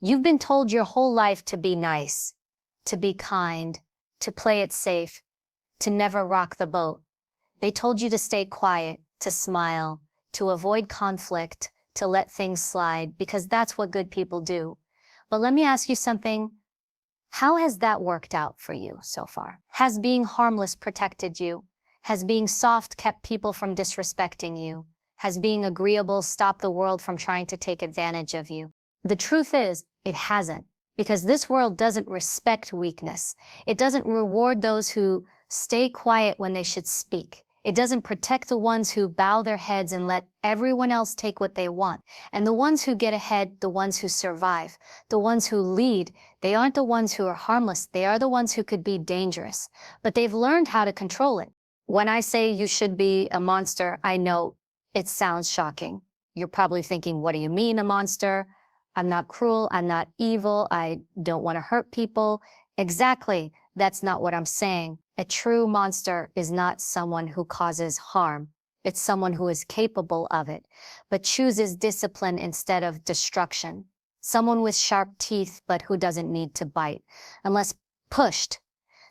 You've been told your whole life to be nice, to be kind, to play it safe, to never rock the boat. They told you to stay quiet, to smile, to avoid conflict, to let things slide, because that's what good people do. But let me ask you something. How has that worked out for you so far? Has being harmless protected you? Has being soft kept people from disrespecting you? Has being agreeable stopped the world from trying to take advantage of you? The truth is, it hasn't, because this world doesn't respect weakness. It doesn't reward those who stay quiet when they should speak. It doesn't protect the ones who bow their heads and let everyone else take what they want. And the ones who get ahead, the ones who survive, the ones who lead, they aren't the ones who are harmless. They are the ones who could be dangerous, but they've learned how to control it. When I say you should be a monster, I know it sounds shocking. You're probably thinking, what do you mean a monster? I'm not cruel, I'm not evil, I don't want to hurt people. Exactly, that's not what I'm saying. A true monster is not someone who causes harm. It's someone who is capable of it, but chooses discipline instead of destruction. Someone with sharp teeth, but who doesn't need to bite, unless pushed.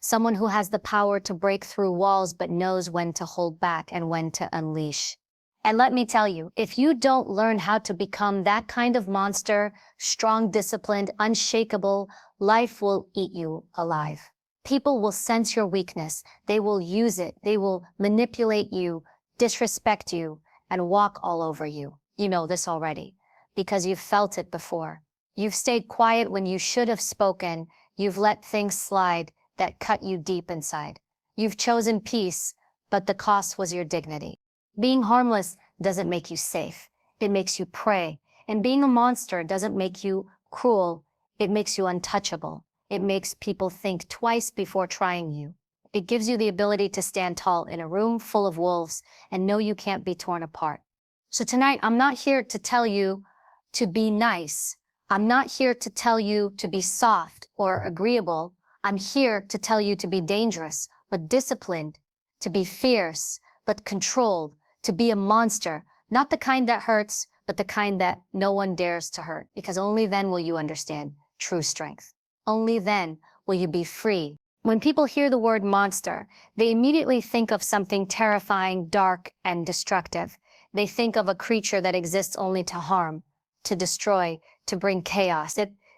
Someone who has the power to break through walls, but knows when to hold back and when to unleash. And let me tell you, if you don't learn how to become that kind of monster, strong, disciplined, unshakable, life will eat you alive. People will sense your weakness. They will use it. They will manipulate you, disrespect you, and walk all over you. You know this already, because you've felt it before. You've stayed quiet when you should have spoken. You've let things slide that cut you deep inside. You've chosen peace, but the cost was your dignity. Being harmless doesn't make you safe. It makes you prey. And being a monster doesn't make you cruel. It makes you untouchable. It makes people think twice before trying you. It gives you the ability to stand tall in a room full of wolves and know you can't be torn apart. So tonight, I'm not here to tell you to be nice. I'm not here to tell you to be soft or agreeable. I'm here to tell you to be dangerous, but disciplined, to be fierce, but controlled, to be a monster, not the kind that hurts, but the kind that no one dares to hurt, because only then will you understand true strength. Only then will you be free. When people hear the word monster, they immediately think of something terrifying, dark, and destructive. They think of a creature that exists only to harm, to destroy, to bring chaos.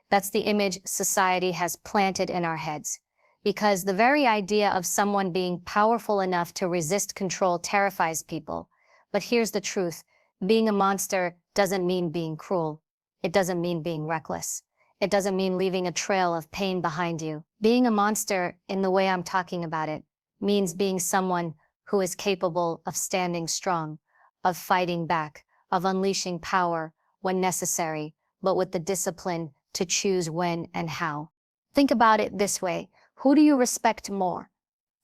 That's the image society has planted in our heads. Because the very idea of someone being powerful enough to resist control terrifies people. But here's the truth. Being a monster doesn't mean being cruel. It doesn't mean being reckless. It doesn't mean leaving a trail of pain behind you. Being a monster, in the way I'm talking about it, means being someone who is capable of standing strong, of fighting back, of unleashing power when necessary, but with the discipline to choose when and how. Think about it this way. Who do you respect more?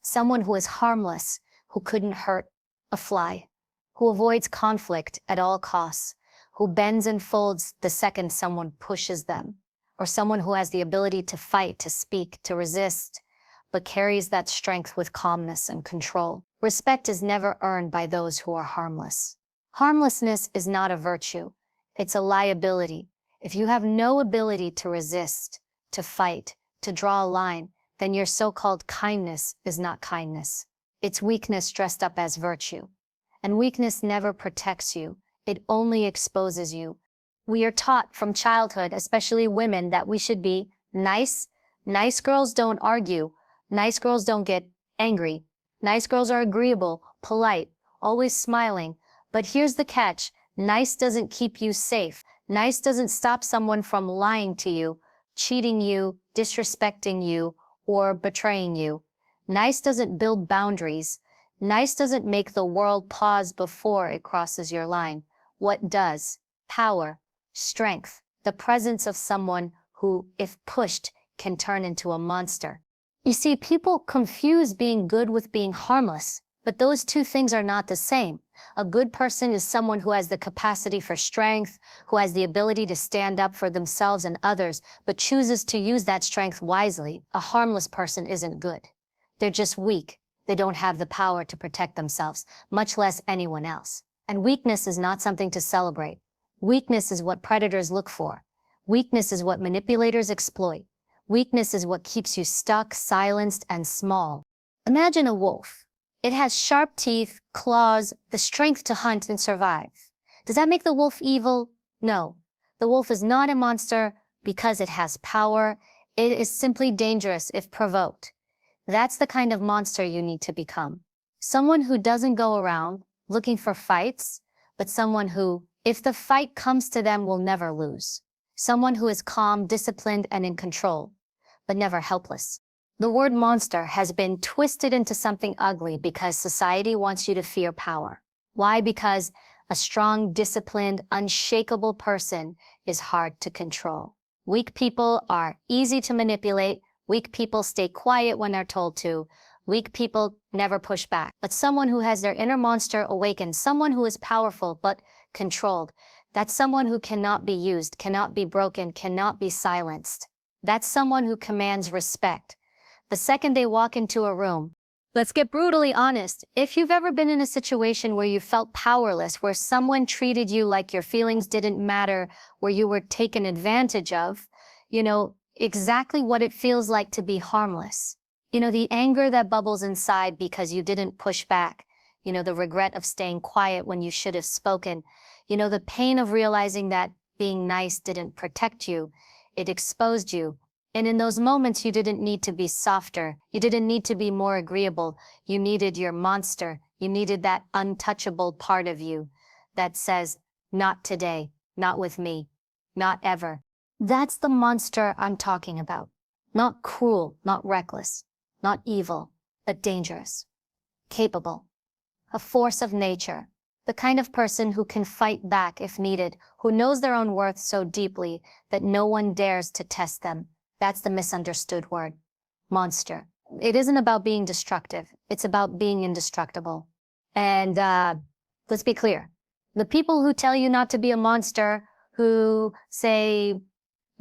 Someone who is harmless, who couldn't hurt a fly, who avoids conflict at all costs, who bends and folds the second someone pushes them, or someone who has the ability to fight, to speak, to resist, but carries that strength with calmness and control. Respect is never earned by those who are harmless. Harmlessness is not a virtue. It's a liability. If you have no ability to resist, to fight, to draw a line, then your so-called kindness is not kindness. It's weakness dressed up as virtue. And weakness never protects you. It only exposes you. We are taught from childhood, especially women, that we should be nice. Nice girls don't argue. Nice girls don't get angry. Nice girls are agreeable, polite, always smiling. But here's the catch. Nice doesn't keep you safe. Nice doesn't stop someone from lying to you, cheating you, disrespecting you, or betraying you. Nice doesn't build boundaries. Nice doesn't make the world pause before it crosses your line. What does? Power, strength, the presence of someone who, if pushed, can turn into a monster. You see, people confuse being good with being harmless, but those two things are not the same. A good person is someone who has the capacity for strength, who has the ability to stand up for themselves and others, but chooses to use that strength wisely. A harmless person isn't good. They're just weak. They don't have the power to protect themselves, much less anyone else. And weakness is not something to celebrate. Weakness is what predators look for. Weakness is what manipulators exploit. Weakness is what keeps you stuck, silenced, and small. Imagine a wolf. It has sharp teeth, claws, the strength to hunt and survive. Does that make the wolf evil? No. The wolf is not a monster because it has power. It is simply dangerous if provoked. That's the kind of monster you need to become. Someone who doesn't go around looking for fights, but someone who, if the fight comes to them, will never lose. Someone who is calm, disciplined, and in control, but never helpless. The word monster has been twisted into something ugly because society wants you to fear power. Why? Because a strong, disciplined, unshakable person is hard to control. Weak people are easy to manipulate. Weak people stay quiet when they're told to. Weak people never push back. But someone who has their inner monster awakened, someone who is powerful but controlled, that's someone who cannot be used, cannot be broken, cannot be silenced. That's someone who commands respect. The second they walk into a room, let's get brutally honest. If you've ever been in a situation where you felt powerless, where someone treated you like your feelings didn't matter, where you were taken advantage of, you know exactly what it feels like to be harmless. You know, the anger that bubbles inside because you didn't push back. You know, the regret of staying quiet when you should have spoken. You know, the pain of realizing that being nice didn't protect you. It exposed you. And in those moments, you didn't need to be softer. You didn't need to be more agreeable. You needed your monster. You needed that untouchable part of you that says, not today, not with me, not ever. That's the monster I'm talking about. Not cruel, not reckless, not evil, but dangerous, capable, a force of nature, the kind of person who can fight back if needed, who knows their own worth so deeply that no one dares to test them. That's the misunderstood word, monster. It isn't about being destructive. It's about being indestructible. And let's be clear. The people who tell you not to be a monster, who say,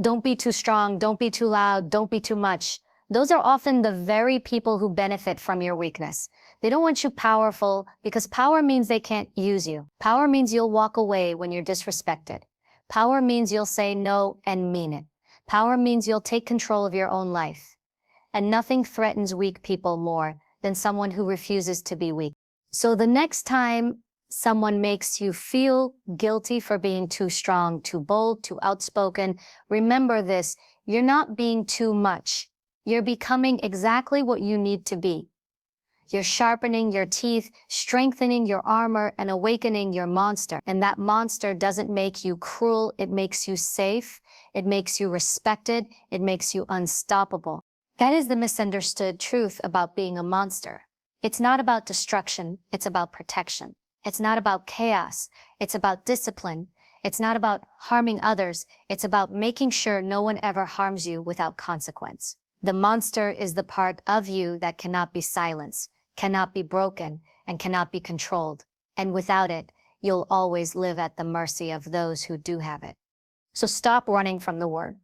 don't be too strong, don't be too loud, don't be too much, those are often the very people who benefit from your weakness. They don't want you powerful because power means they can't use you. Power means you'll walk away when you're disrespected. Power means you'll say no and mean it. Power means you'll take control of your own life. And nothing threatens weak people more than someone who refuses to be weak. So the next time someone makes you feel guilty for being too strong, too bold, too outspoken, remember this: you're not being too much. You're becoming exactly what you need to be. You're sharpening your teeth, strengthening your armor, and awakening your monster. And that monster doesn't make you cruel. It makes you safe. It makes you respected. It makes you unstoppable. That is the misunderstood truth about being a monster. It's not about destruction. It's about protection. It's not about chaos. It's about discipline. It's not about harming others. It's about making sure no one ever harms you without consequence. The monster is the part of you that cannot be silenced, cannot be broken, and cannot be controlled. And without it, you'll always live at the mercy of those who do have it. So stop running from the word.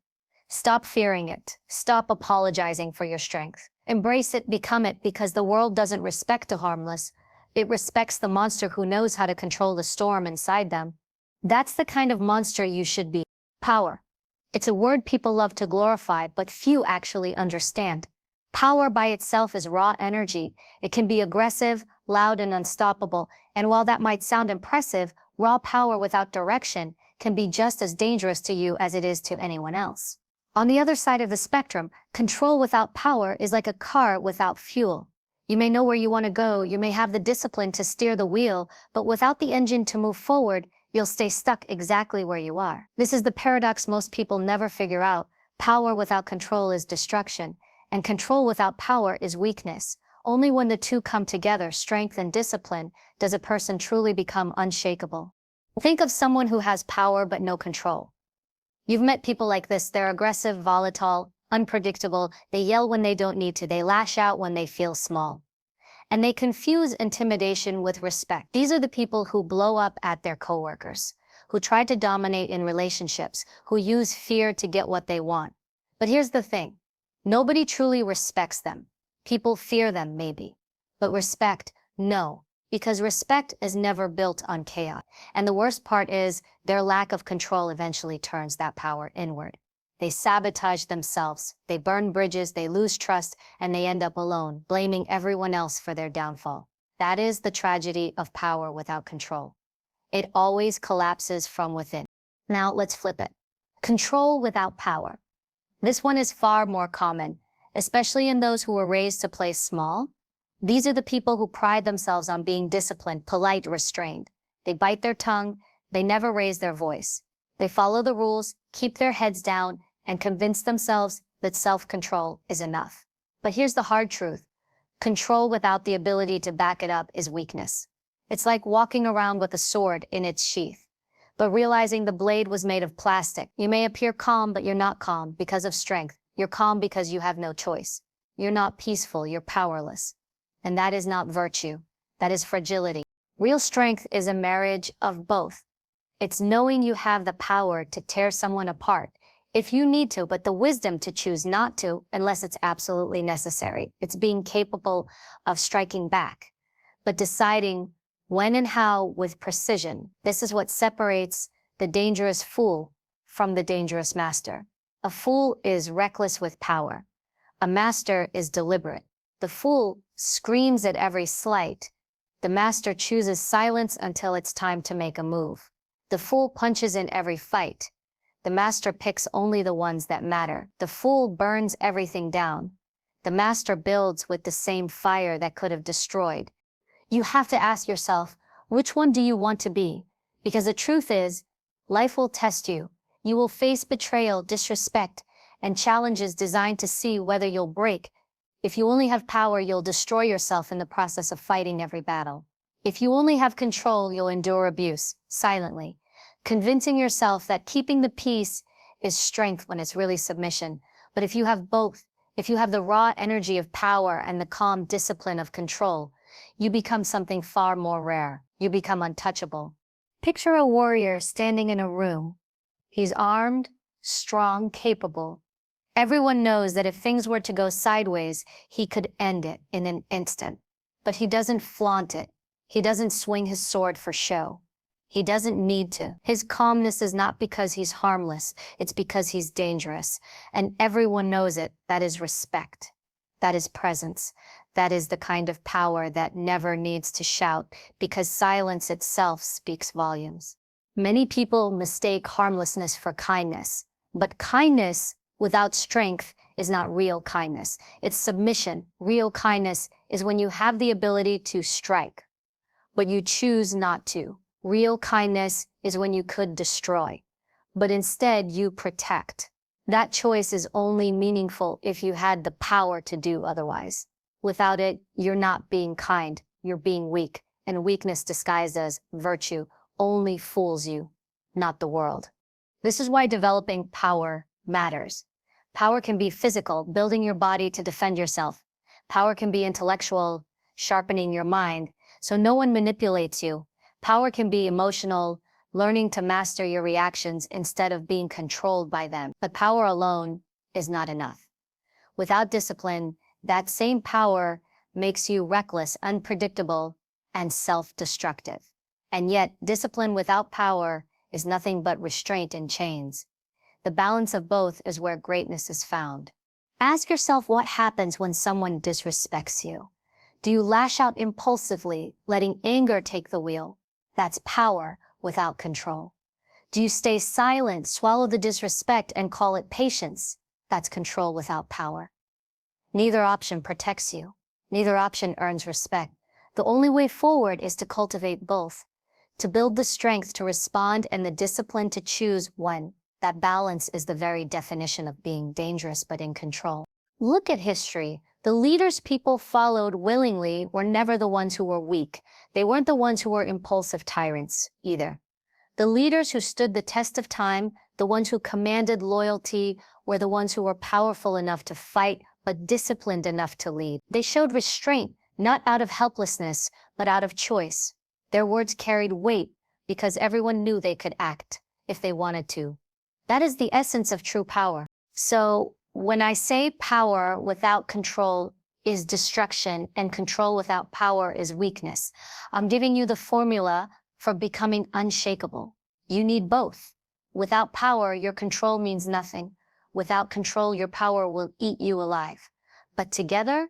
Stop fearing it. Stop apologizing for your strength. Embrace it, become it, because the world doesn't respect the harmless. It respects the monster who knows how to control the storm inside them. That's the kind of monster you should be. Power. It's a word people love to glorify, but few actually understand. Power by itself is raw energy. It can be aggressive, loud, and unstoppable. And while that might sound impressive, raw power without direction can be just as dangerous to you as it is to anyone else. On the other side of the spectrum, control without power is like a car without fuel. You may know where you want to go, you may have the discipline to steer the wheel, but without the engine to move forward, you'll stay stuck exactly where you are. This is the paradox most people never figure out. Power without control is destruction, and control without power is weakness. Only when the two come together, strength and discipline, does a person truly become unshakable. Think of someone who has power but no control. You've met people like this. They're aggressive, volatile, unpredictable. They yell when they don't need to. They lash out when they feel small. And they confuse intimidation with respect. These are the people who blow up at their coworkers, who try to dominate in relationships, who use fear to get what they want. But here's the thing. Nobody truly respects them. People fear them, maybe. But respect, no. Because respect is never built on chaos. And the worst part is their lack of control eventually turns that power inward. They sabotage themselves, they burn bridges, they lose trust, and they end up alone, blaming everyone else for their downfall. That is the tragedy of power without control. It always collapses from within. Now let's flip it. Control without power. This one is far more common, especially in those who were raised to play small. These are the people who pride themselves on being disciplined, polite, restrained. They bite their tongue, they never raise their voice. They follow the rules, keep their heads down, and convince themselves that self-control is enough. But here's the hard truth. Control without the ability to back it up is weakness. It's like walking around with a sword in its sheath, but realizing the blade was made of plastic. You may appear calm, but you're not calm because of strength. You're calm because you have no choice. You're not peaceful, you're powerless. And that is not virtue. That is fragility. Real strength is a marriage of both. It's knowing you have the power to tear someone apart if you need to, but the wisdom to choose not to unless it's absolutely necessary. It's being capable of striking back, but deciding when and how with precision. This is what separates the dangerous fool from the dangerous master. A fool is reckless with power. A master is deliberate. The fool screams at every slight. The master chooses silence until it's time to make a move. The fool punches in every fight. The master picks only the ones that matter. The fool burns everything down. The master builds with the same fire that could have destroyed. You have to ask yourself, which one do you want to be? Because the truth is, life will test you. You will face betrayal, disrespect, and challenges designed to see whether you'll break. If you only have power, you'll destroy yourself in the process of fighting every battle. If you only have control, you'll endure abuse, silently, convincing yourself that keeping the peace is strength when it's really submission. But if you have both, if you have the raw energy of power and the calm discipline of control, you become something far more rare. You become untouchable. Picture a warrior standing in a room. He's armed, strong, capable. Everyone knows that if things were to go sideways, he could end it in an instant. But he doesn't flaunt it. He doesn't swing his sword for show. He doesn't need to. His calmness is not because he's harmless, it's because he's dangerous. And everyone knows it. That is respect. That is presence. That is the kind of power that never needs to shout, because silence itself speaks volumes. Many people mistake harmlessness for kindness, but kindness without strength is not real kindness. It's submission. Real kindness is when you have the ability to strike, but you choose not to. Real kindness is when you could destroy, but instead you protect. That choice is only meaningful if you had the power to do otherwise. Without it, you're not being kind, you're being weak, and weakness disguised as virtue only fools you, not the world. This is why developing power matters. Power can be physical, building your body to defend yourself. Power can be intellectual, sharpening your mind, so no one manipulates you. Power can be emotional, learning to master your reactions instead of being controlled by them. But power alone is not enough. Without discipline, that same power makes you reckless, unpredictable, and self-destructive. And yet, discipline without power is nothing but restraint in chains. The balance of both is where greatness is found. Ask yourself what happens when someone disrespects you. Do you lash out impulsively, letting anger take the wheel? That's power without control. Do you stay silent, swallow the disrespect, and call it patience? That's control without power. Neither option protects you. Neither option earns respect. The only way forward is to cultivate both, to build the strength to respond and the discipline to choose when. That balance is the very definition of being dangerous but in control. Look at history. The leaders people followed willingly were never the ones who were weak. They weren't the ones who were impulsive tyrants either. The leaders who stood the test of time, the ones who commanded loyalty, were the ones who were powerful enough to fight but disciplined enough to lead. They showed restraint, not out of helplessness, but out of choice. Their words carried weight because everyone knew they could act if they wanted to. That is the essence of true power. So when I say power without control, is destruction, and control without power is weakness. I'm giving you the formula for becoming unshakable. You need both. Without power, your control means nothing. Without control, your power will eat you alive. But together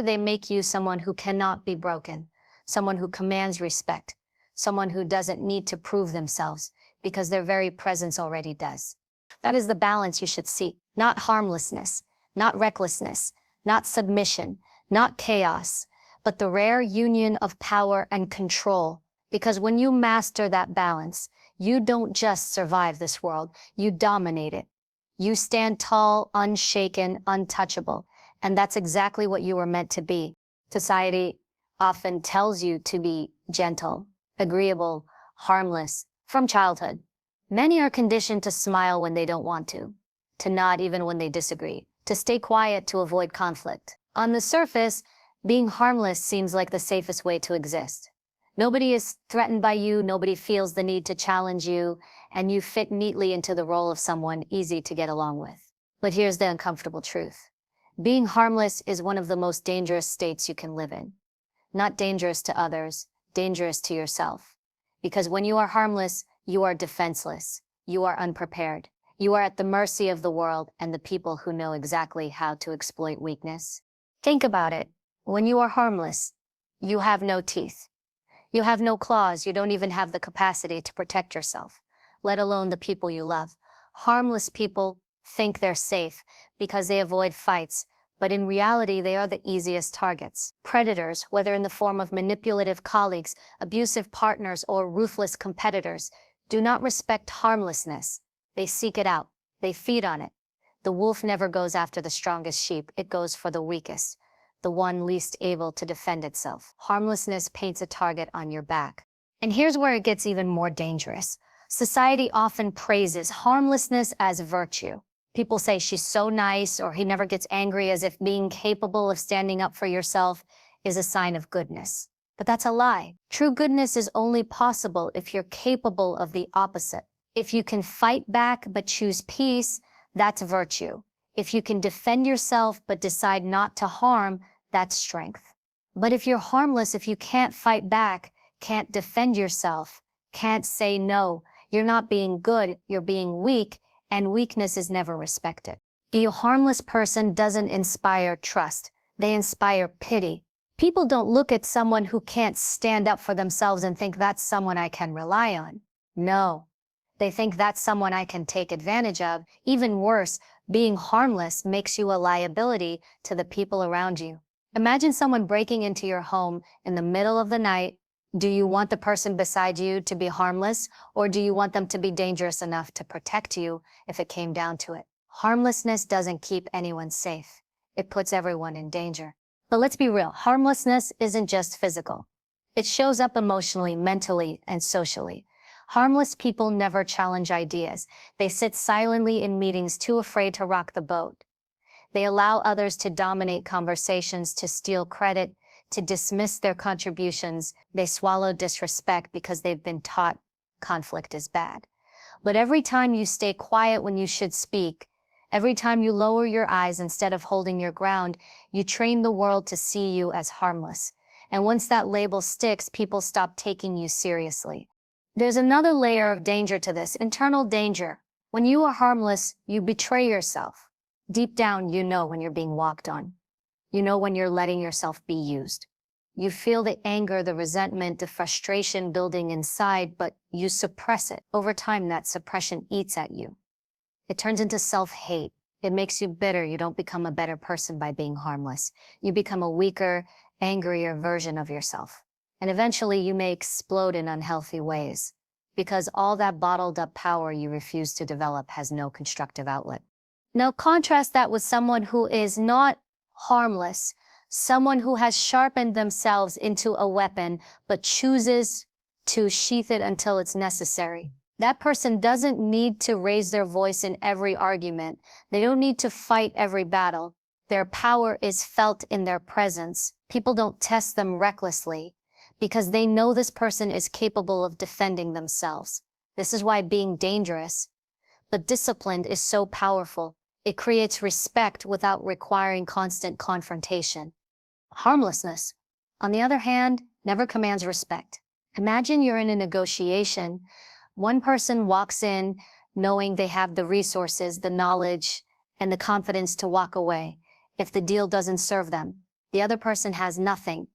they make you someone who cannot be broken, someone who commands respect, someone who doesn't need to prove themselves because their very presence already does. That is the balance you should seek, not harmlessness, not recklessness, not submission, not chaos, but the rare union of power and control. Because when you master that balance, you don't just survive this world, you dominate it. You stand tall, unshaken, untouchable, and that's exactly what you were meant to be. Society often tells you to be gentle, agreeable, harmless, from childhood. Many are conditioned to smile when they don't want to nod even when they disagree, to stay quiet to avoid conflict. On the surface, being harmless seems like the safest way to exist. Nobody is threatened by you, nobody feels the need to challenge you, and you fit neatly into the role of someone easy to get along with. But here's the uncomfortable truth. Being harmless is one of the most dangerous states you can live in. Not dangerous to others, dangerous to yourself. Because when you are harmless, you are defenseless. You are unprepared. You are at the mercy of the world and the people who know exactly how to exploit weakness. Think about it. When you are harmless, you have no teeth. You have no claws. You don't even have the capacity to protect yourself, let alone the people you love. Harmless people think they're safe because they avoid fights, but in reality, they are the easiest targets. Predators, whether in the form of manipulative colleagues, abusive partners, or ruthless competitors, do not respect harmlessness. They seek it out. They feed on it. The wolf never goes after the strongest sheep. It goes for the weakest, the one least able to defend itself. Harmlessness paints a target on your back. And here's where it gets even more dangerous. Society often praises harmlessness as virtue. People say she's so nice, or he never gets angry, as if being capable of standing up for yourself is a sign of goodness. But that's a lie. True goodness is only possible if you're capable of the opposite. If you can fight back but choose peace, that's virtue. If you can defend yourself but decide not to harm, that's strength. But if you're harmless, if you can't fight back, can't defend yourself, can't say no, you're not being good, you're being weak, and weakness is never respected. A harmless person doesn't inspire trust. They inspire pity. People don't look at someone who can't stand up for themselves and think that's someone I can rely on. No. They think that's someone I can take advantage of. Even worse, being harmless makes you a liability to the people around you. Imagine someone breaking into your home in the middle of the night. Do you want the person beside you to be harmless, or do you want them to be dangerous enough to protect you if it came down to it? Harmlessness doesn't keep anyone safe. It puts everyone in danger. But let's be real, harmlessness isn't just physical. It shows up emotionally, mentally, and socially. Harmless people never challenge ideas. They sit silently in meetings, too afraid to rock the boat. They allow others to dominate conversations, to steal credit, to dismiss their contributions. They swallow disrespect because they've been taught conflict is bad. But every time you stay quiet when you should speak, every time you lower your eyes instead of holding your ground, you train the world to see you as harmless. And once that label sticks, people stop taking you seriously. There's another layer of danger to this, internal danger. When you are harmless, you betray yourself. Deep down, you know when you're being walked on. You know when you're letting yourself be used. You feel the anger, the resentment, the frustration building inside, but you suppress it. Over time, that suppression eats at you. It turns into self-hate. It makes you bitter. You don't become a better person by being harmless. You become a weaker, angrier version of yourself. And eventually you may explode in unhealthy ways, because all that bottled up power you refuse to develop has no constructive outlet. Now contrast that with someone who is not harmless, someone who has sharpened themselves into a weapon, but chooses to sheath it until it's necessary. That person doesn't need to raise their voice in every argument. They don't need to fight every battle. Their power is felt in their presence. People don't test them recklessly because they know this person is capable of defending themselves. This is why being dangerous but disciplined is so powerful. It creates respect without requiring constant confrontation. Harmlessness, on the other hand, never commands respect. Imagine you're in a negotiation. One person walks in knowing they have the resources, the knowledge, and the confidence to walk away if the deal doesn't serve them. The other person has nothing.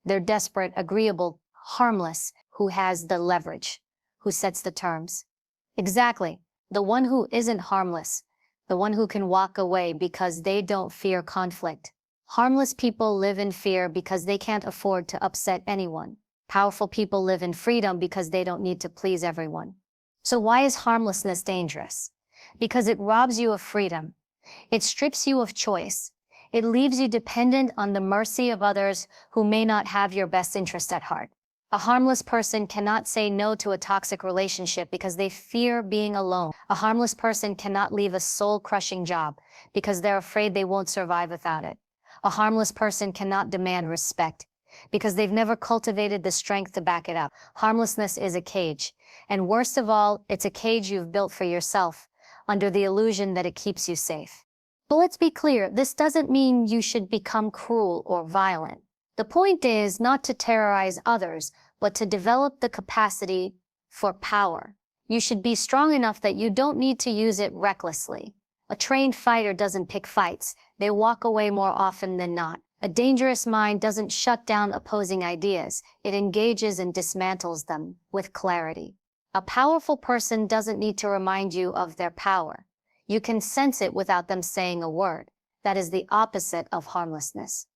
They're desperate, agreeable, harmless, who has the leverage, who sets the terms. Exactly. The one who isn't harmless, the one who can walk away because they don't fear conflict. Harmless people live in fear because they can't afford to upset anyone. Powerful people live in freedom because they don't need to please everyone. So why is harmlessness dangerous? Because it robs you of freedom. It strips you of choice. It leaves you dependent on the mercy of others who may not have your best interest at heart. A harmless person cannot say no to a toxic relationship because they fear being alone. A harmless person cannot leave a soul-crushing job because they're afraid they won't survive without it. A harmless person cannot demand respect because they've never cultivated the strength to back it up. Harmlessness is a cage, and worst of all, it's a cage you've built for yourself under the illusion that it keeps you safe. But let's be clear, this doesn't mean you should become cruel or violent. The point is not to terrorize others, but to develop the capacity for power. You should be strong enough that you don't need to use it recklessly. A trained fighter doesn't pick fights. They walk away more often than not. A dangerous mind doesn't shut down opposing ideas. It engages and dismantles them with clarity. A powerful person doesn't need to remind you of their power. You can sense it without them saying a word. That is the opposite of harmlessness.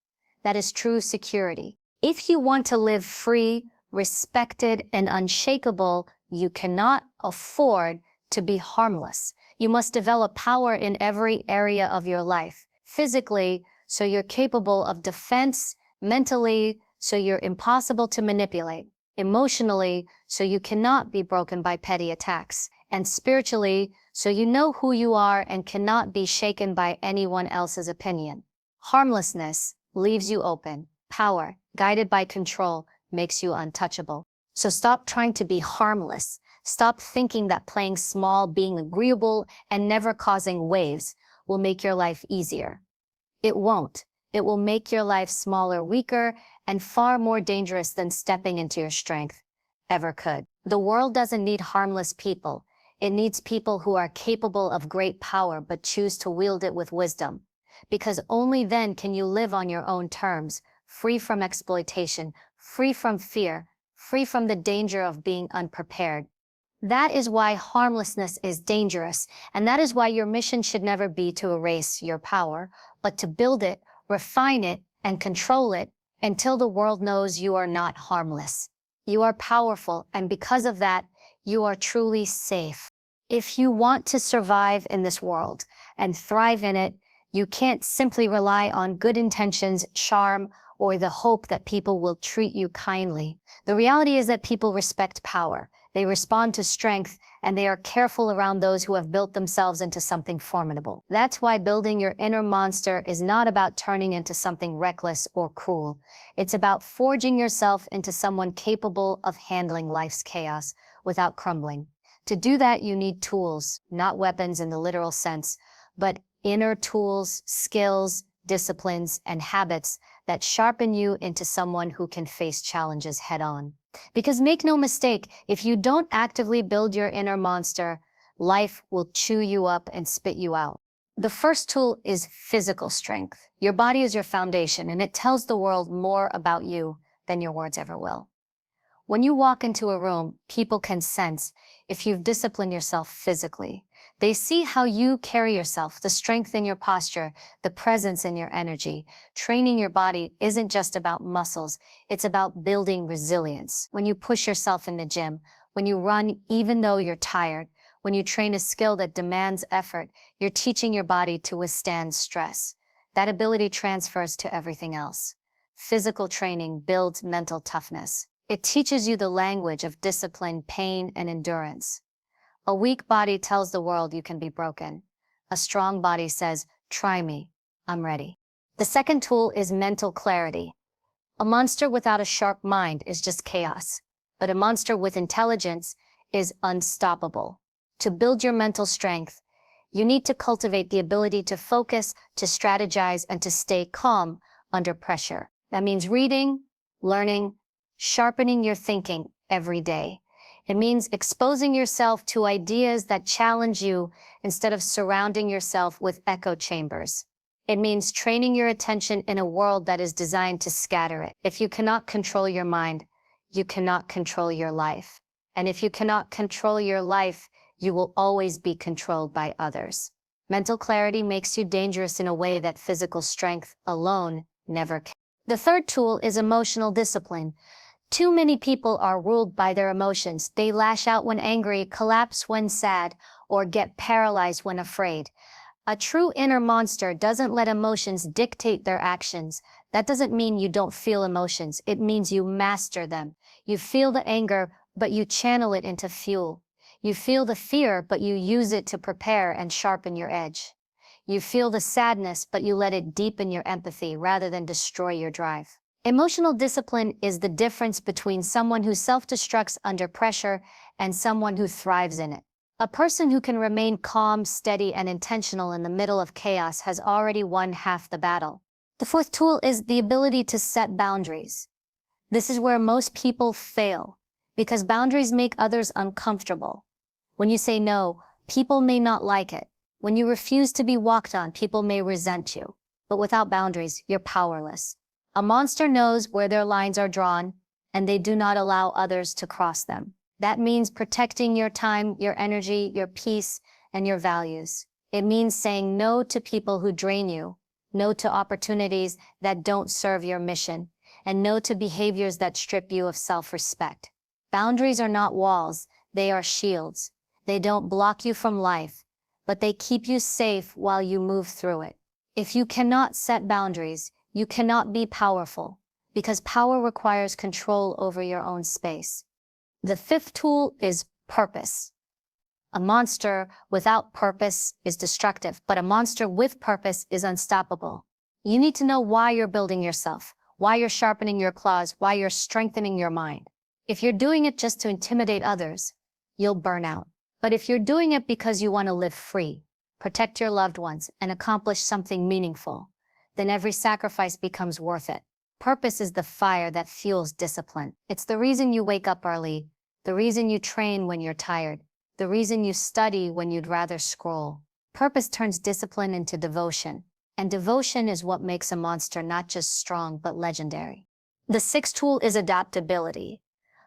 That is true security. If you want to live free, respected, and unshakable, you cannot afford to be harmless. You must develop power in every area of your life. Physically, so you're capable of defense; mentally, so you're impossible to manipulate; emotionally, so you cannot be broken by petty attacks; and spiritually, so you know who you are and cannot be shaken by anyone else's opinion. Harmlessness leaves you open. Power, guided by control, makes you untouchable. So stop trying to be harmless. Stop thinking that playing small, being agreeable, and never causing waves will make your life easier. It won't. It will make your life smaller, weaker, and far more dangerous than stepping into your strength ever could. The world doesn't need harmless people. It needs people who are capable of great power but choose to wield it with wisdom. Because only then can you live on your own terms, free from exploitation, free from fear, free from the danger of being unprepared. That is why harmlessness is dangerous, and that is why your mission should never be to erase your power, but to build it, refine it, and control it until the world knows you are not harmless. You are powerful, and because of that, you are truly safe. If you want to survive in this world and thrive in it, you can't simply rely on good intentions, charm, or the hope that people will treat you kindly. The reality is that people respect power. They respond to strength, and they are careful around those who have built themselves into something formidable. That's why building your inner monster is not about turning into something reckless or cruel. It's about forging yourself into someone capable of handling life's chaos without crumbling. To do that, you need tools, not weapons in the literal sense, but inner tools, skills, disciplines, and habits that sharpen you into someone who can face challenges head-on. Because make no mistake, if you don't actively build your inner monster, life will chew you up and spit you out. The first tool is physical strength. Your body is your foundation, and it tells the world more about you than your words ever will. When you walk into a room, people can sense if you've disciplined yourself physically. They see how you carry yourself, the strength in your posture, the presence in your energy. Training your body isn't just about muscles, it's about building resilience. When you push yourself in the gym, when you run even though you're tired, when you train a skill that demands effort, you're teaching your body to withstand stress. That ability transfers to everything else. Physical training builds mental toughness. It teaches you the language of discipline, pain, and endurance. A weak body tells the world you can be broken. A strong body says, "Try me, I'm ready." The second tool is mental clarity. A monster without a sharp mind is just chaos, but a monster with intelligence is unstoppable. To build your mental strength, You need to cultivate the ability to focus, to strategize, and to stay calm under pressure. That means reading, learning, sharpening your thinking every day. It means exposing yourself to ideas that challenge you instead of surrounding yourself with echo chambers. It means training your attention in a world that is designed to scatter it. If you cannot control your mind, you cannot control your life. And if you cannot control your life, you will always be controlled by others. Mental clarity makes you dangerous in a way that physical strength alone never can. The third tool is emotional discipline. Too many people are ruled by their emotions. They lash out when angry, collapse when sad, or get paralyzed when afraid. A true inner monster doesn't let emotions dictate their actions. That doesn't mean you don't feel emotions. It means you master them. You feel the anger, but you channel it into fuel. You feel the fear, but you use it to prepare and sharpen your edge. You feel the sadness, but you let it deepen your empathy rather than destroy your drive. Emotional discipline is the difference between someone who self-destructs under pressure and someone who thrives in it. A person who can remain calm, steady, and intentional in the middle of chaos has already won half the battle. The fourth tool is the ability to set boundaries. This is where most people fail, because boundaries make others uncomfortable. When you say no, people may not like it. When you refuse to be walked on, people may resent you. But without boundaries, you're powerless. A monster knows where their lines are drawn, and they do not allow others to cross them. That means protecting your time, your energy, your peace, and your values. It means saying no to people who drain you, no to opportunities that don't serve your mission, and no to behaviors that strip you of self-respect. Boundaries are not walls, they are shields. They don't block you from life, but they keep you safe while you move through it. If you cannot set boundaries, you cannot be powerful, because power requires control over your own space. The fifth tool is purpose. A monster without purpose is destructive, but a monster with purpose is unstoppable. You need to know why you're building yourself, why you're sharpening your claws, why you're strengthening your mind. If you're doing it just to intimidate others, you'll burn out. But if you're doing it because you want to live free, protect your loved ones, and accomplish something meaningful, then every sacrifice becomes worth it. Purpose is the fire that fuels discipline. It's the reason you wake up early, the reason you train when you're tired, the reason you study when you'd rather scroll. Purpose turns discipline into devotion, and devotion is what makes a monster not just strong but legendary. The sixth tool is adaptability.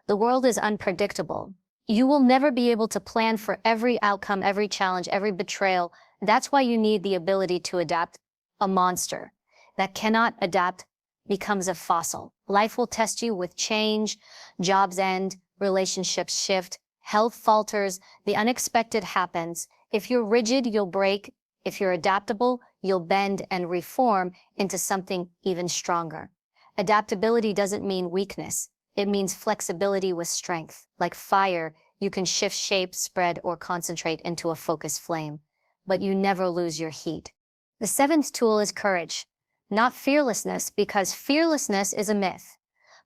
The world is unpredictable. You will never be able to plan for every outcome, every challenge, every betrayal. That's why you need the ability to adapt. A monster that cannot adapt becomes a fossil. Life will test you with change, jobs end, relationships shift, health falters, the unexpected happens. If you're rigid, you'll break. If you're adaptable, you'll bend and reform into something even stronger. Adaptability doesn't mean weakness. It means flexibility with strength. Like fire, you can shift shape, spread, or concentrate into a focused flame, but you never lose your heat. The seventh tool is courage. Not fearlessness, because fearlessness is a myth,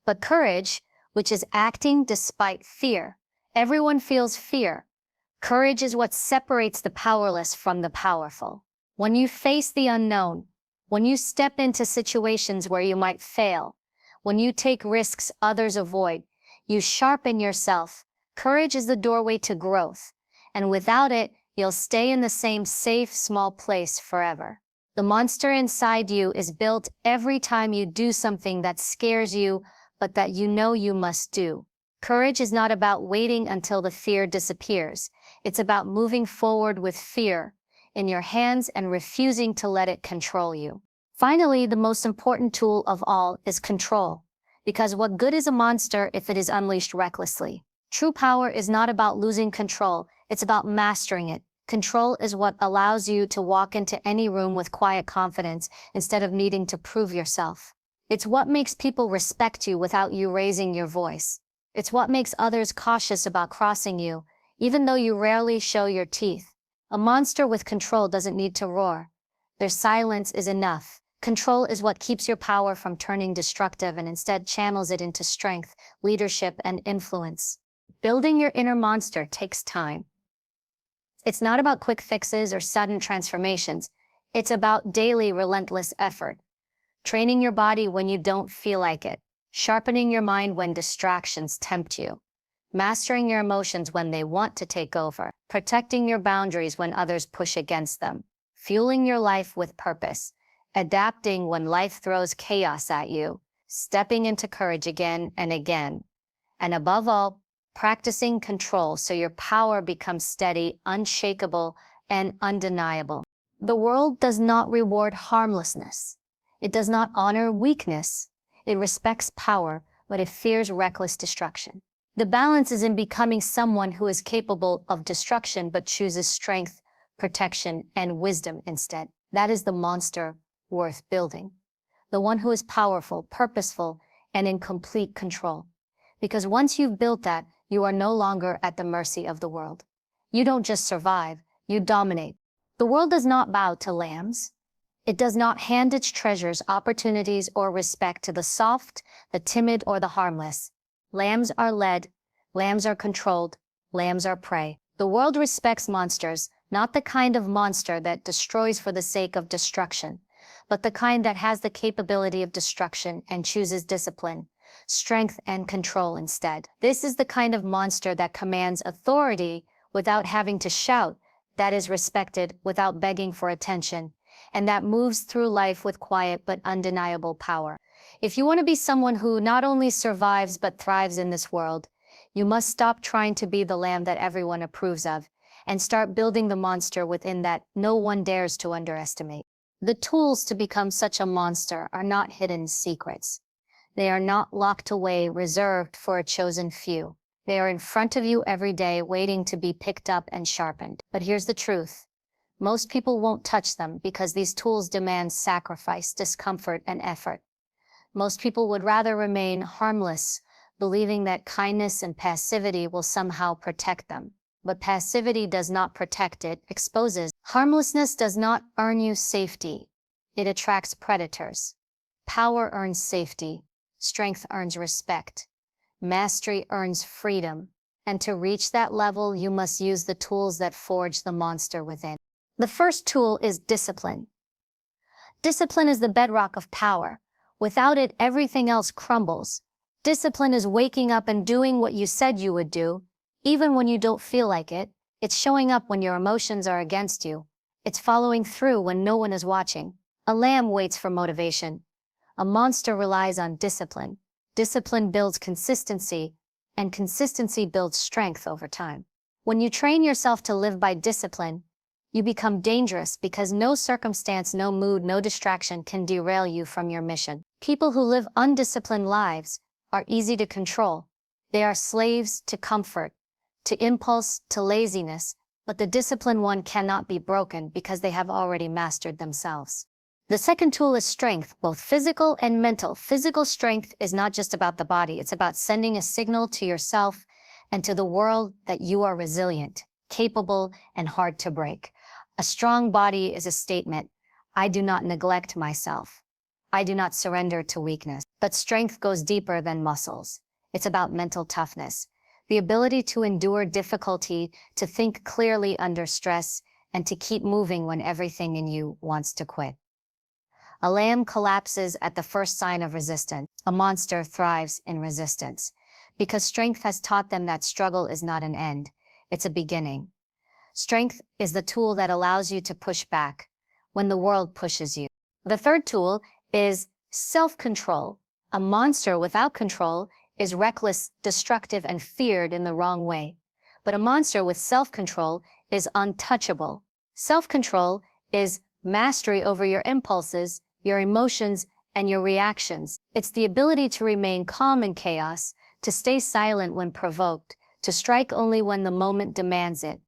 but courage, which is acting despite fear. Everyone feels fear. Courage is what separates the powerless from the powerful. When you face the unknown, when you step into situations where you might fail, when you take risks others avoid, you sharpen yourself. Courage is the doorway to growth, and without it, you'll stay in the same safe, small place forever. The monster inside you is built every time you do something that scares you, but that you know you must do. Courage is not about waiting until the fear disappears. It's about moving forward with fear in your hands and refusing to let it control you. Finally, the most important tool of all is control. Because what good is a monster if it is unleashed recklessly? True power is not about losing control, it's about mastering it. Control is what allows you to walk into any room with quiet confidence instead of needing to prove yourself. It's what makes people respect you without you raising your voice. It's what makes others cautious about crossing you, even though you rarely show your teeth. A monster with control doesn't need to roar. Their silence is enough. Control is what keeps your power from turning destructive and instead channels it into strength, leadership, and influence. Building your inner monster takes time. It's not about quick fixes or sudden transformations. It's about daily relentless effort. Training your body when you don't feel like it. Sharpening your mind when distractions tempt you. Mastering your emotions when they want to take over. Protecting your boundaries when others push against them. Fueling your life with purpose. Adapting when life throws chaos at you. Stepping into courage again and again. And above all, practicing control so your power becomes steady, unshakable, and undeniable. The world does not reward harmlessness. It does not honor weakness. It respects power, but it fears reckless destruction. The balance is in becoming someone who is capable of destruction but chooses strength, protection, and wisdom instead. That is the monster worth building. The one who is powerful, purposeful, and in complete control. Because once you've built that, you are no longer at the mercy of the world. You don't just survive, you dominate. The world does not bow to lambs. It does not hand its treasures, opportunities, or respect to the soft, the timid, or the harmless. Lambs are led, lambs are controlled, lambs are prey. The world respects monsters, not the kind of monster that destroys for the sake of destruction, but the kind that has the capability of destruction and chooses discipline, strength, and control instead. This is the kind of monster that commands authority without having to shout, that is respected without begging for attention, and that moves through life with quiet but undeniable power. If you want to be someone who not only survives but thrives in this world, you must stop trying to be the lamb that everyone approves of, and start building the monster within that no one dares to underestimate. The tools to become such a monster are not hidden secrets. They are not locked away, reserved for a chosen few. They are in front of you every day, waiting to be picked up and sharpened. But here's the truth. Most people won't touch them because these tools demand sacrifice, discomfort, and effort. Most people would rather remain harmless, believing that kindness and passivity will somehow protect them. But passivity does not protect, it exposes. Harmlessness does not earn you safety. It attracts predators. Power earns safety. Strength earns respect. Mastery earns freedom. And to reach that level, you must use the tools that forge the monster within. The first tool is discipline. Discipline is the bedrock of power. Without it, everything else crumbles. Discipline is waking up and doing what you said you would do, even when you don't feel like it. It's showing up when your emotions are against you. It's following through when no one is watching. A lamb waits for motivation. A monster relies on discipline. Discipline builds consistency, and consistency builds strength over time. When you train yourself to live by discipline, you become dangerous because no circumstance, no mood, no distraction can derail you from your mission. People who live undisciplined lives are easy to control. They are slaves to comfort, to impulse, to laziness, but the disciplined one cannot be broken because they have already mastered themselves. The second tool is strength, both physical and mental. Physical strength is not just about the body. It's about sending a signal to yourself and to the world that you are resilient, capable, and hard to break. A strong body is a statement. I do not neglect myself. I do not surrender to weakness. But strength goes deeper than muscles. It's about mental toughness, the ability to endure difficulty, to think clearly under stress, and to keep moving when everything in you wants to quit. A lamb collapses at the first sign of resistance. A monster thrives in resistance, because strength has taught them that struggle is not an end, it's a beginning. Strength is the tool that allows you to push back when the world pushes you. The third tool is self-control. A monster without control is reckless, destructive, and feared in the wrong way. But a monster with self-control is untouchable. Self-control is mastery over your impulses, your emotions, and your reactions. It's the ability to remain calm in chaos, to stay silent when provoked, to strike only when the moment demands it.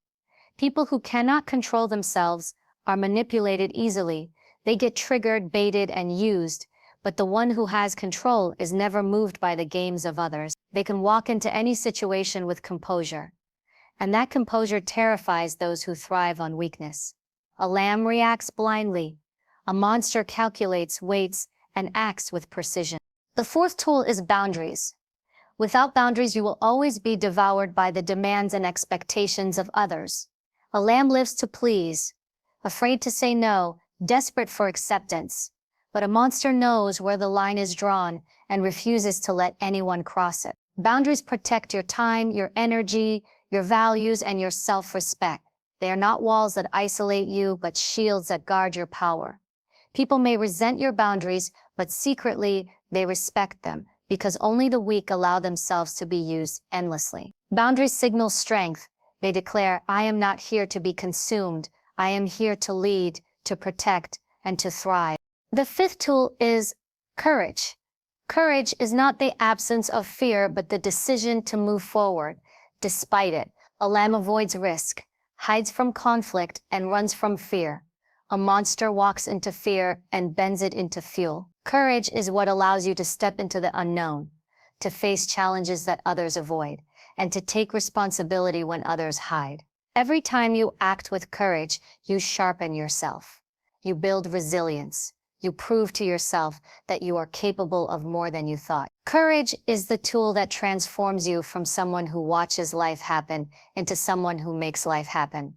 People who cannot control themselves are manipulated easily. They get triggered, baited, and used. But the one who has control is never moved by the games of others. They can walk into any situation with composure. And that composure terrifies those who thrive on weakness. A lamb reacts blindly. A monster calculates, waits, and acts with precision. The fourth tool is boundaries. Without boundaries, you will always be devoured by the demands and expectations of others. A lamb lives to please, afraid to say no, desperate for acceptance. But a monster knows where the line is drawn and refuses to let anyone cross it. Boundaries protect your time, your energy, your values, and your self-respect. They are not walls that isolate you, but shields that guard your power. People may resent your boundaries, but secretly they respect them, because only the weak allow themselves to be used endlessly. Boundaries signal strength. They declare, I am not here to be consumed. I am here to lead, to protect, and to thrive. The fifth tool is courage. Courage is not the absence of fear, but the decision to move forward. Despite it, a lamb avoids risk, hides from conflict, and runs from fear. A monster walks into fear and bends it into fuel. Courage is what allows you to step into the unknown, to face challenges that others avoid, and to take responsibility when others hide. Every time you act with courage, you sharpen yourself. You build resilience. You prove to yourself that you are capable of more than you thought. Courage is the tool that transforms you from someone who watches life happen into someone who makes life happen.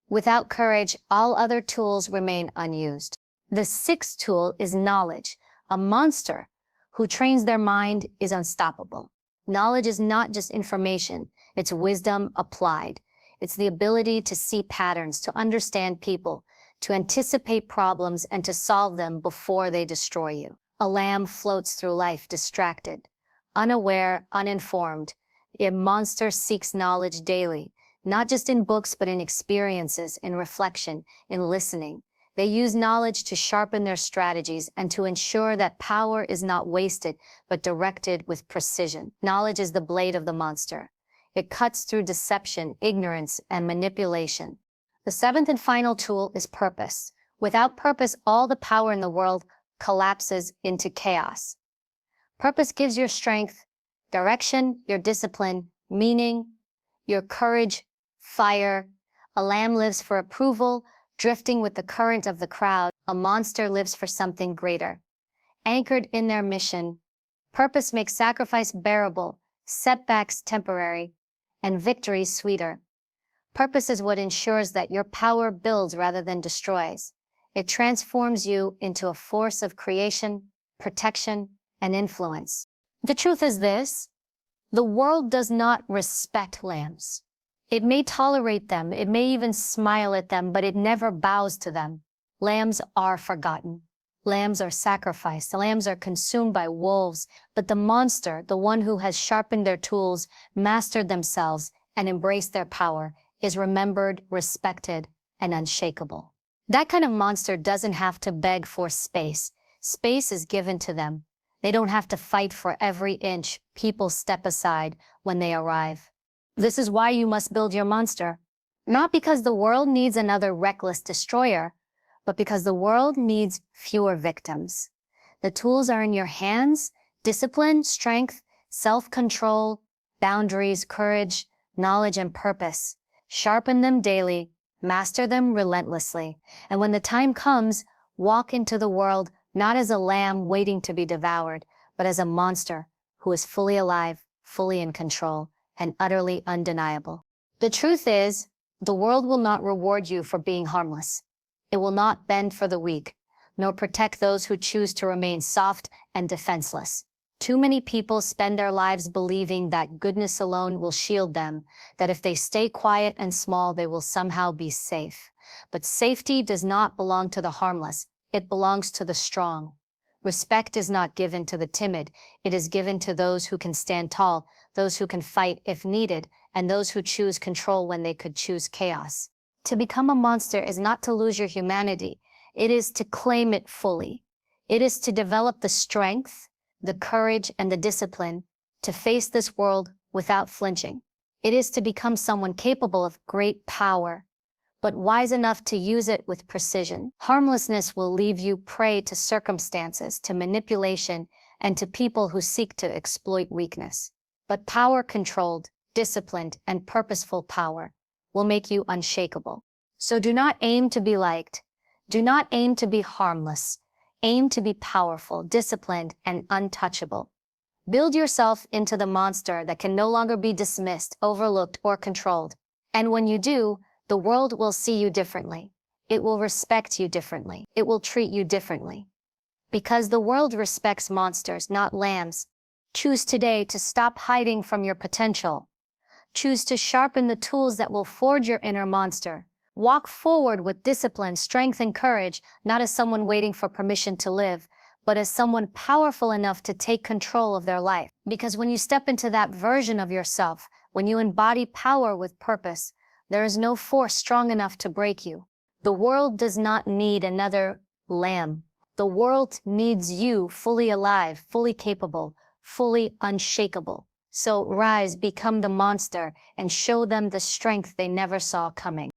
Without courage, all other tools remain unused. The sixth tool is knowledge. A monster who trains their mind is unstoppable. Knowledge is not just information, it's wisdom applied. It's the ability to see patterns, to understand people, to anticipate problems, and to solve them before they destroy you. A lamb floats through life distracted, unaware, uninformed. A monster seeks knowledge daily, not just in books, but in experiences, in reflection, in listening. They use knowledge to sharpen their strategies and to ensure that power is not wasted, but directed with precision. Knowledge is the blade of the monster. It cuts through deception, ignorance, and manipulation. The seventh and final tool is purpose. Without purpose, all the power in the world collapses into chaos. Purpose gives your strength, direction, your discipline, meaning, your courage, fire. A lamb lives for approval, drifting with the current of the crowd. A monster lives for something greater. Anchored in their mission, purpose makes sacrifice bearable, setbacks temporary, and victory sweeter. Purpose is what ensures that your power builds rather than destroys. It transforms you into a force of creation, protection, and influence. The truth is this: the world does not respect lambs. It may tolerate them, it may even smile at them, but it never bows to them. Lambs are forgotten. Lambs are sacrificed. Lambs are consumed by wolves. But the monster, the one who has sharpened their tools, mastered themselves, and embraced their power, is remembered, respected, and unshakable. That kind of monster doesn't have to beg for space. Space is given to them. They don't have to fight for every inch. People step aside when they arrive. This is why you must build your monster. Not because the world needs another reckless destroyer, but because the world needs fewer victims. The tools are in your hands: discipline, strength, self-control, boundaries, courage, knowledge, and purpose. Sharpen them daily, master them relentlessly, and when the time comes, walk into the world not as a lamb waiting to be devoured, but as a monster who is fully alive, fully in control, and utterly undeniable. The truth is, the world will not reward you for being harmless. It will not bend for the weak, nor protect those who choose to remain soft and defenseless. Too many people spend their lives believing that goodness alone will shield them, that if they stay quiet and small, they will somehow be safe. But safety does not belong to the harmless. It belongs to the strong. Respect is not given to the timid. It is given to those who can stand tall, those who can fight if needed, and those who choose control when they could choose chaos. To become a monster is not to lose your humanity. It is to claim it fully. It is to develop the strength, the courage, and the discipline to face this world without flinching. It is to become someone capable of great power, but wise enough to use it with precision. Harmlessness will leave you prey to circumstances, to manipulation, and to people who seek to exploit weakness. But power-controlled, disciplined, and purposeful power will make you unshakable. So do not aim to be liked. Do not aim to be harmless. Aim to be powerful, disciplined, and untouchable. Build yourself into the monster that can no longer be dismissed, overlooked, or controlled. And when you do, The world will see you differently. It will respect you differently. It will treat you differently. Because the world respects monsters, not lambs. Choose today to stop hiding from your potential. Choose to sharpen the tools that will forge your inner monster. Walk forward with discipline, strength, and courage, not as someone waiting for permission to live, but as someone powerful enough to take control of their life. Because when you step into that version of yourself, when you embody power with purpose, there is no force strong enough to break you. The world does not need another lamb. The world needs you fully alive, fully capable, fully unshakable. So rise, become the monster, and show them the strength they never saw coming.